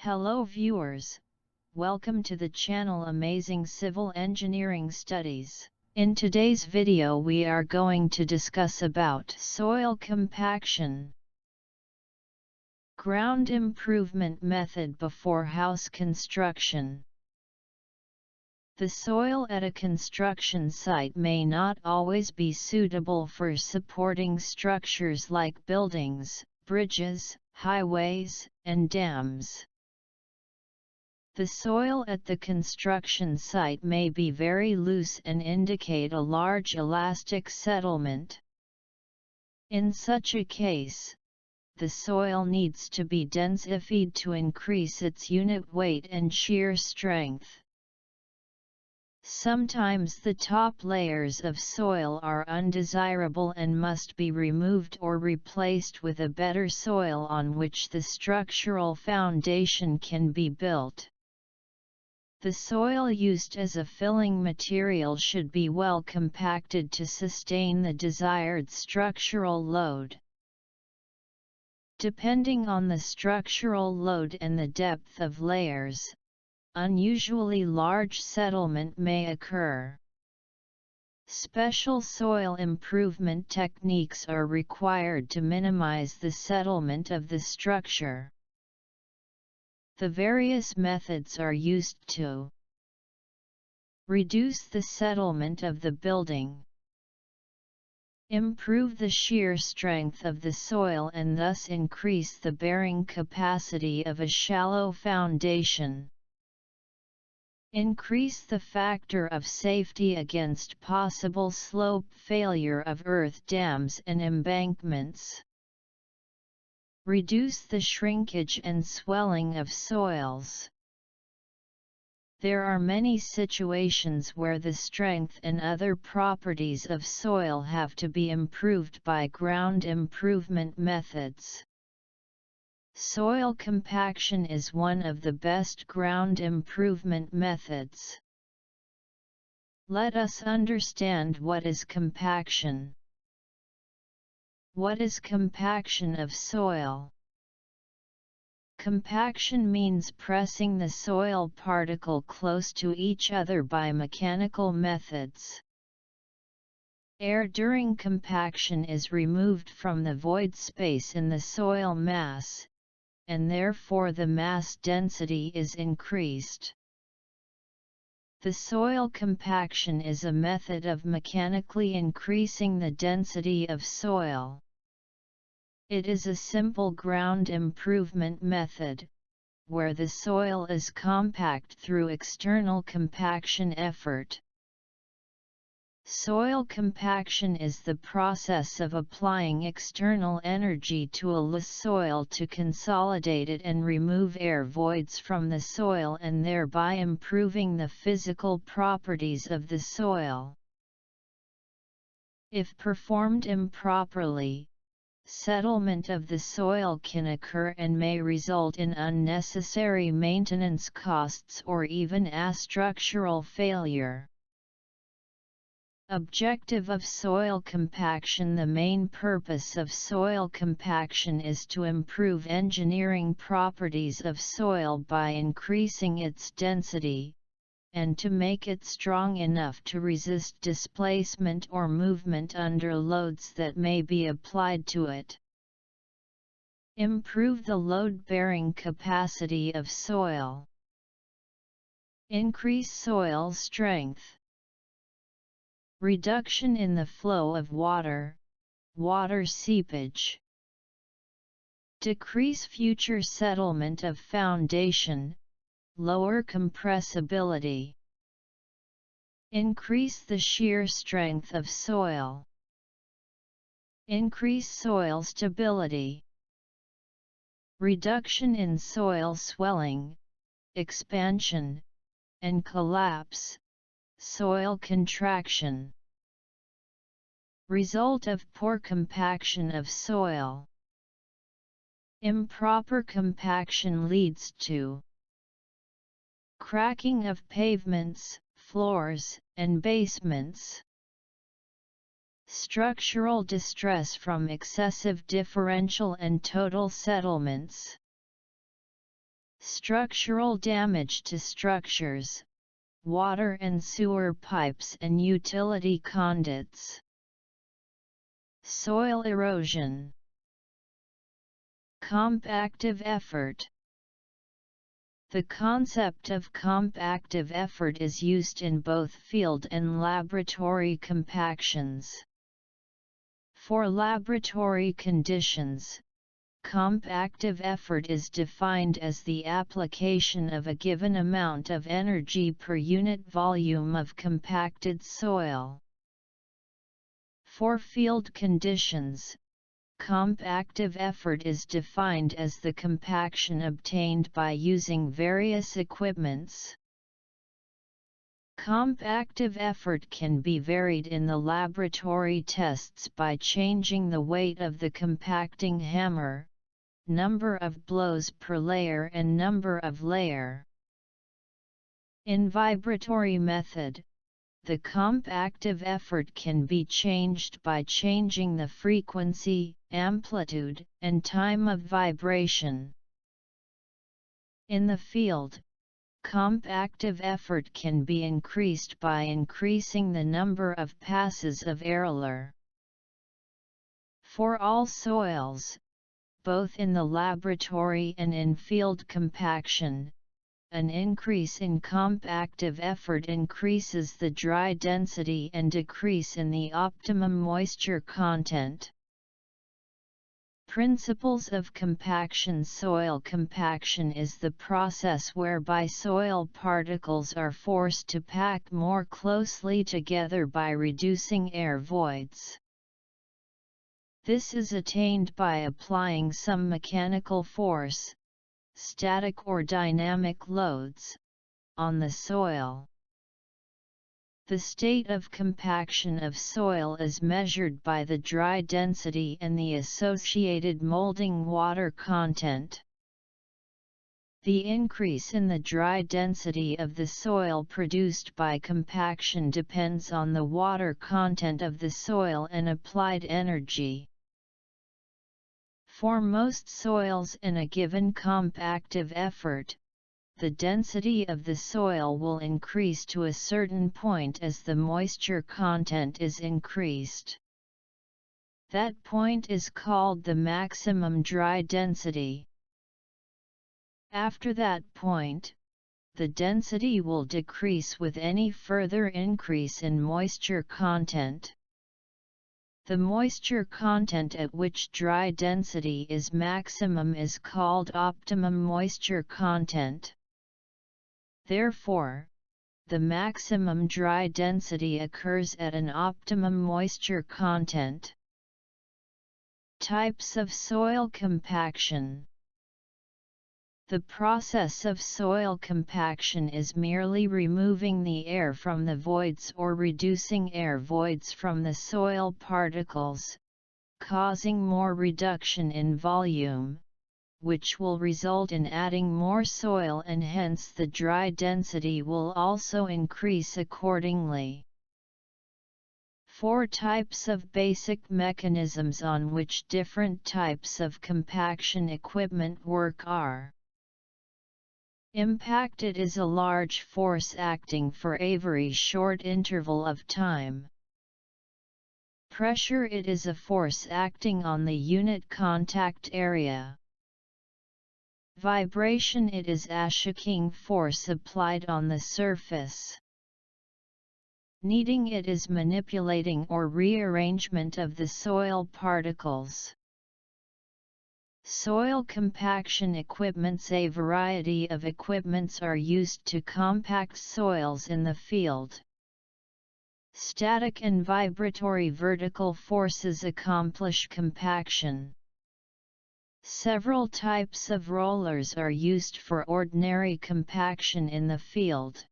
Hello viewers, welcome to the channel Amazing Civil Engineering Studies. In today's video we are going to discuss about soil compaction. Ground improvement method before house construction. The soil at a construction site may not always be suitable for supporting structures like buildings, bridges, highways, and dams. The soil at the construction site may be very loose and indicate a large elastic settlement. In such a case, the soil needs to be densified to increase its unit weight and shear strength. Sometimes the top layers of soil are undesirable and must be removed or replaced with a better soil on which the structural foundation can be built. The soil used as a filling material should be well compacted to sustain the desired structural load. Depending on the structural load and the depth of layers, unusually large settlement may occur. Special soil improvement techniques are required to minimize the settlement of the structure. The various methods are used to reduce the settlement of the building, improve the shear strength of the soil and thus increase the bearing capacity of a shallow foundation, increase the factor of safety against possible slope failure of earth dams and embankments, reduce the shrinkage and swelling of soils. There are many situations where the strength and other properties of soil have to be improved by ground improvement methods. Soil compaction is one of the best ground improvement methods. Let us understand what is compaction. What is compaction of soil? Compaction means pressing the soil particle close to each other by mechanical methods. Air during compaction is removed from the void space in the soil mass, and therefore the mass density is increased. The soil compaction is a method of mechanically increasing the density of soil. It is a simple ground improvement method, where the soil is compact through external compaction effort. Soil compaction is the process of applying external energy to a loose soil to consolidate it and remove air voids from the soil and thereby improving the physical properties of the soil. If performed improperly, settlement of the soil can occur and may result in unnecessary maintenance costs or even a structural failure. Objective of soil compaction. The main purpose of soil compaction is to improve engineering properties of soil by increasing its density, and to make it strong enough to resist displacement or movement under loads that may be applied to it. Improve the load-bearing capacity of soil. Increase soil strength. Reduction in the flow of water, water seepage. Decrease future settlement of foundation, lower compressibility. Increase the shear strength of soil. Increase soil stability. Reduction in soil swelling, expansion, and collapse, soil contraction. Result of poor compaction of soil. Improper compaction leads to cracking of pavements, floors, and basements. Structural distress from excessive differential and total settlements. Structural damage to structures, water and sewer pipes and utility conduits. Soil erosion. Compactive effort. The concept of compactive effort is used in both field and laboratory compactions. For laboratory conditions, compactive effort is defined as the application of a given amount of energy per unit volume of compacted soil. For field conditions, compactive effort is defined as the compaction obtained by using various equipments. Compactive effort can be varied in the laboratory tests by changing the weight of the compacting hammer, number of blows per layer and number of layer. In vibratory method, the compactive effort can be changed by changing the frequency, amplitude, and time of vibration. In the field, compactive effort can be increased by increasing the number of passes of roller. For all soils, both in the laboratory and in field compaction, an increase in compactive effort increases the dry density and decrease in the optimum moisture content. Principles of compaction. Soil compaction is the process whereby soil particles are forced to pack more closely together by reducing air voids. This is attained by applying some mechanical force, static or dynamic loads, on the soil. The state of compaction of soil is measured by the dry density and the associated molding water content. The increase in the dry density of the soil produced by compaction depends on the water content of the soil and applied energy. For most soils in a given compactive effort, the density of the soil will increase to a certain point as the moisture content is increased. That point is called the maximum dry density. After that point, the density will decrease with any further increase in moisture content. The moisture content at which dry density is maximum is called optimum moisture content. Therefore, the maximum dry density occurs at an optimum moisture content. Types of soil compaction. The process of soil compaction is merely removing the air from the voids or reducing air voids from the soil particles, causing more reduction in volume, which will result in adding more soil and hence the dry density will also increase accordingly. 4 types of basic mechanisms on which different types of compaction equipment work are. Impact. It is a large force acting for a very short interval of time. Pressure. It is a force acting on the unit contact area. Vibration. It is a shaking force applied on the surface. Kneading. It is manipulating or rearrangement of the soil particles. Soil compaction equipments. A variety of equipments are used to compact soils in the field. Static and vibratory vertical forces accomplish compaction. Several types of rollers are used for ordinary compaction in the field.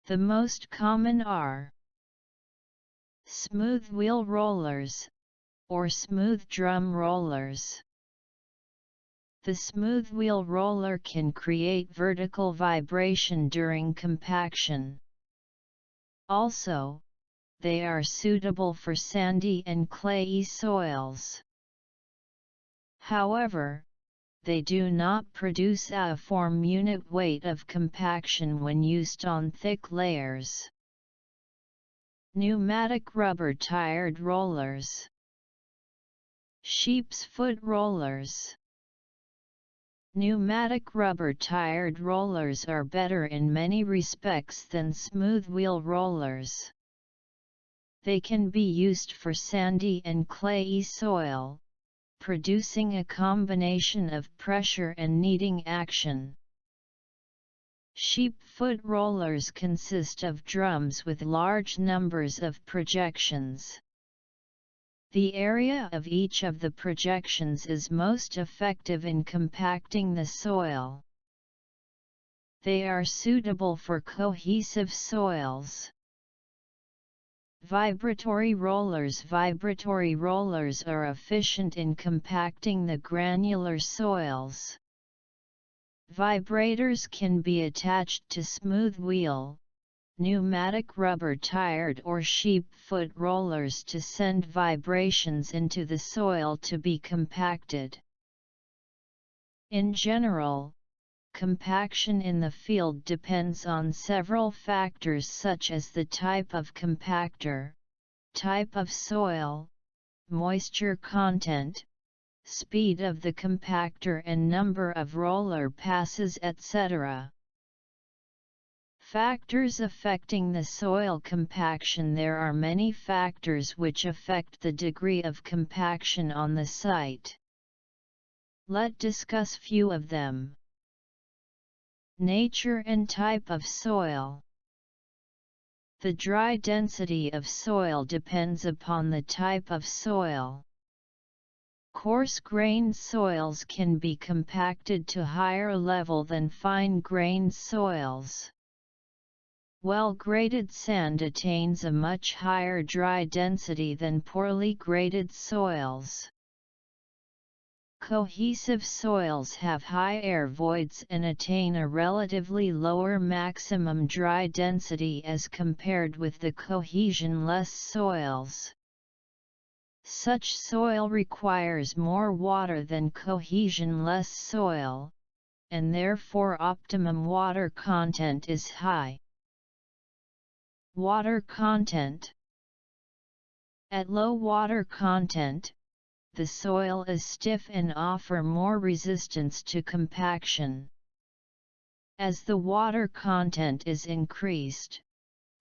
The most common are smooth wheel rollers, or smooth drum rollers. The smooth wheel roller can create vertical vibration during compaction. Also, they are suitable for sandy and clayey soils. However, they do not produce a uniform unit weight of compaction when used on thick layers. Pneumatic rubber-tired rollers. Sheep's foot rollers. Pneumatic rubber-tired rollers are better in many respects than smooth wheel rollers. They can be used for sandy and clayey soil, producing a combination of pressure and kneading action. Sheep foot rollers consist of drums with large numbers of projections. The area of each of the projections is most effective in compacting the soil. They are suitable for cohesive soils. Vibratory rollers. Vibratory rollers are efficient in compacting the granular soils. Vibrators can be attached to smooth wheel, pneumatic rubber-tired or sheep foot rollers to send vibrations into the soil to be compacted. In general, compaction in the field depends on several factors such as the type of compactor, type of soil, moisture content, speed of the compactor and number of roller passes, etc. Factors affecting the soil compaction. There are many factors which affect the degree of compaction on the site. Let's discuss few of them. Nature and type of soil. The dry density of soil depends upon the type of soil. Coarse-grained soils can be compacted to higher level than fine-grained soils. Well-graded sand attains a much higher dry density than poorly graded soils. Cohesive soils have high air voids and attain a relatively lower maximum dry density as compared with the cohesion-less soils. Such soil requires more water than cohesion-less soil, and therefore optimum water content is high. Water content. At low water content, the soil is stiff and offers more resistance to compaction. As the water content is increased,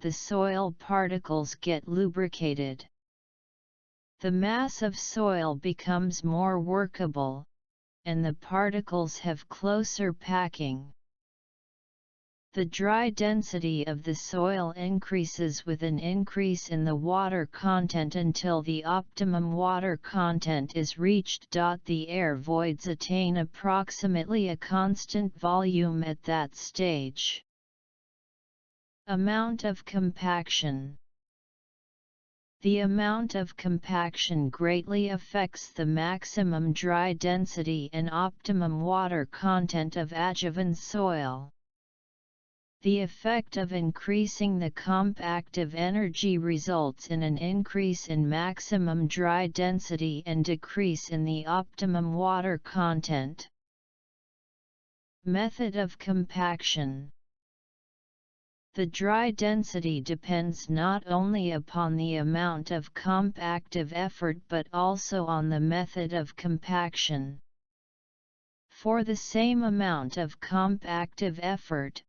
the soil particles get lubricated. The mass of soil becomes more workable, and the particles have closer packing. The dry density of the soil increases with an increase in the water content until the optimum water content is reached. The air voids attain approximately a constant volume at that stage. Amount of compaction. The amount of compaction greatly affects the maximum dry density and optimum water content of a given soil. The effect of increasing the compactive energy results in an increase in maximum dry density and decrease in the optimum water content. Method of compaction. The dry density depends not only upon the amount of compactive effort but also on the method of compaction. For the same amount of compactive effort,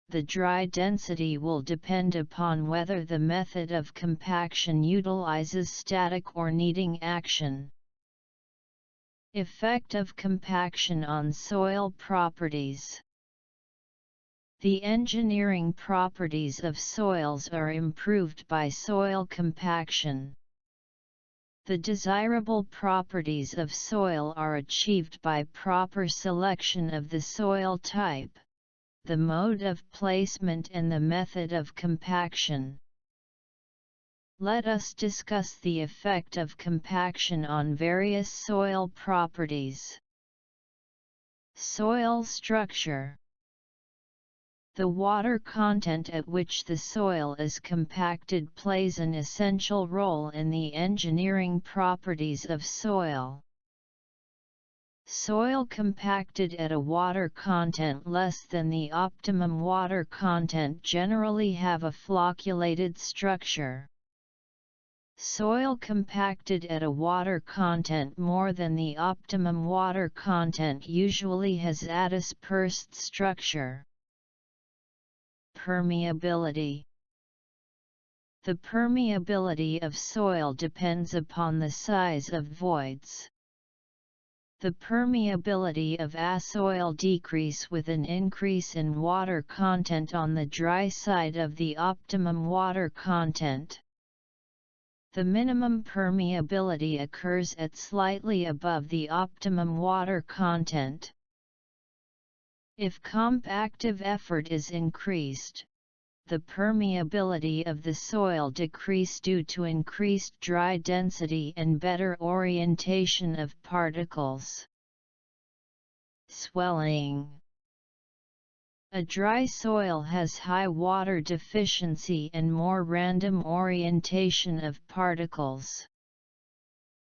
the dry density will depend upon whether the method of compaction utilizes static or kneading action. Effect of compaction on soil properties. The engineering properties of soils are improved by soil compaction. The desirable properties of soil are achieved by proper selection of the soil type, the mode of placement and the method of compaction. Let us discuss the effect of compaction on various soil properties. Soil structure. The water content at which the soil is compacted plays an essential role in the engineering properties of soil. Soil compacted at a water content less than the optimum water content generally have a flocculated structure. Soil compacted at a water content more than the optimum water content usually has adispersed structure. Permeability. The permeability of soil depends upon the size of voids. The permeability of a soil decrease with an increase in water content on the dry side of the optimum water content. The minimum permeability occurs at slightly above the optimum water content. If compactive effort is increased, the permeability of the soil decreases due to increased dry density and better orientation of particles. Swelling. A dry soil has high water deficiency and more random orientation of particles.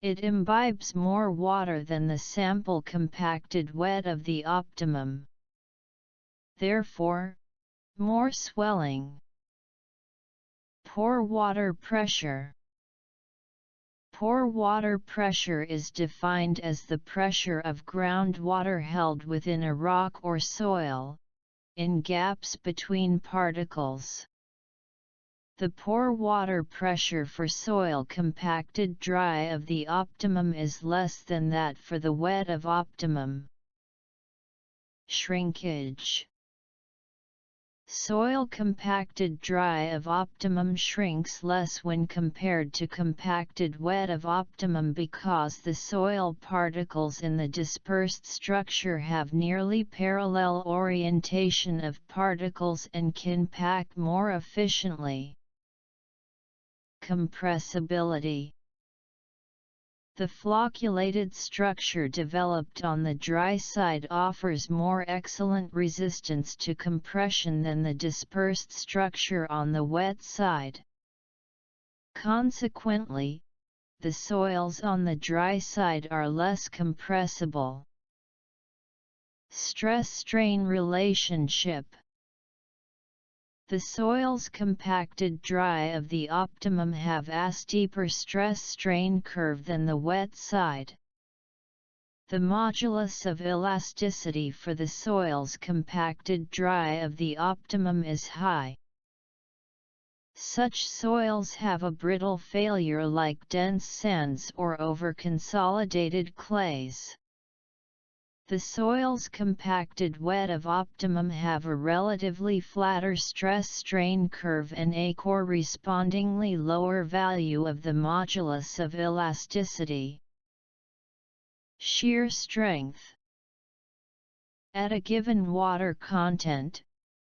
It imbibes more water than the sample compacted wet of the optimum. Therefore, more swelling. Pore water pressure. Pore water pressure is defined as the pressure of groundwater held within a rock or soil, in gaps between particles. The pore water pressure for soil compacted dry of the optimum is less than that for the wet of optimum. Shrinkage. Soil compacted dry of optimum shrinks less when compared to compacted wet of optimum because the soil particles in the dispersed structure have nearly parallel orientation of particles and can pack more efficiently. Compressibility. The flocculated structure developed on the dry side offers more excellent resistance to compression than the dispersed structure on the wet side. Consequently, the soils on the dry side are less compressible. Stress-strain relationship. The soils compacted dry of the optimum have a steeper stress-strain curve than the wet side. The modulus of elasticity for the soils compacted dry of the optimum is high. Such soils have a brittle failure like dense sands or over-consolidated clays. The soils compacted wet of optimum have a relatively flatter stress-strain curve and a correspondingly lower value of the modulus of elasticity. Shear strength. At a given water content,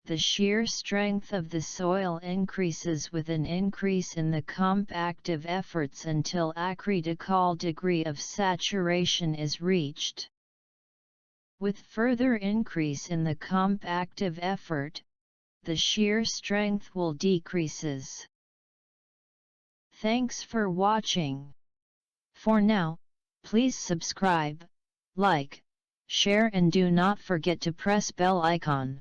the shear strength of the soil increases with an increase in the compactive efforts until a critical degree of saturation is reached. With further increase in the compactive effort, the shear strength will decreases. Thanks for watching. For now, please subscribe, like, share and do not forget to press bell icon.